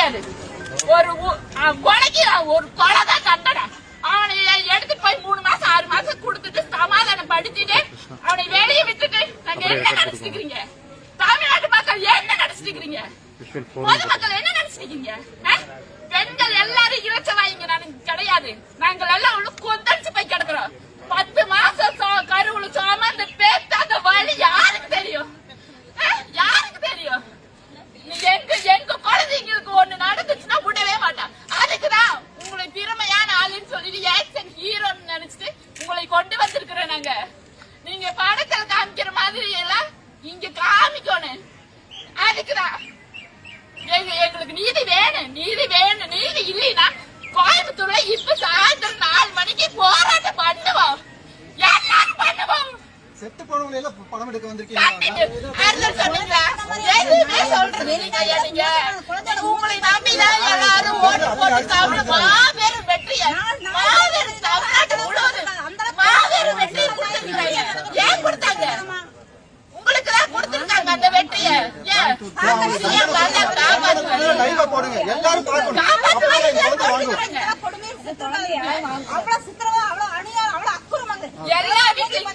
கிடையாது. ஒரு கொலைக்கு ஒரு கொலை தான் தண்டனை. அவனை எடுத்துட்டு போய் 3 மாசம் 6 மாசம் கொடுத்துட்டு சமாதானம் படுத்திட்டு அவனை வெளியே விட்டுட்டு நாங்க என்ன நினைச்சிருக்கீங்க? தமிழ்நாட்டு மக்கள் என்ன நினைச்சிருக்கீங்க? பொதுமக்கள் என்ன நினைச்சிருக்கீங்க? பெண்கள் எல்லாரும் இறைச்சவாயிங்க கிடையாது. நாங்கள் எல்லாம் கொந்தளிச்சு போய் கிடக்குறோம். 10 மாசம் கருவுல சுமந்து பேத்த அந்த வழி யாருக்கு தெரியும்? யாருக்கு தெரியும்? எங்க குழந்தைங்களுக்கு ஒண்ணு நடந்துச்சுன்னா விடவே மாட்டான். அதுக்குதான் உங்களை திறமையான ஆளுன்னு சொல்லிட்டு ஆக்சன் ஹீரோன்னு நினைச்சிட்டு உங்களை கொண்டு வந்திருக்கிறோம் நாங்க. நீங்க படத்துல காமிக்கிற மாதிரி எல்லாம் இங்க காமிக்கணும். அதுக்குதான் எங்களுக்கு நீதி வேணும். நீதி வேணும். நீதி இல்லைன்னா கோயம்புத்தூர்ல இப்ப சாயந்தரம் 4 மணிக்கு போராட்டம் பண்ணுவோம். எல்லாரும் பண்ணுவோம். செத்து போனவங்க எல்லாம் படம் எடுக்க வந்திருக்கீங்க. உங்களை நம்பிதான் எல்லாரும் ஓட்டு போட்டு சாப்பிட மாபெரும் வெற்றிய மாபெரும் தமிழ்நாட்டு முழுவதும் மாபெரும் வெற்றியை கொடுத்திருக்காங்க. ஏன் கொடுத்தாங்க? உங்களுக்கு தான் கொடுத்திருக்காங்க அந்த வெற்றிய. எல்லா வீட்லயும்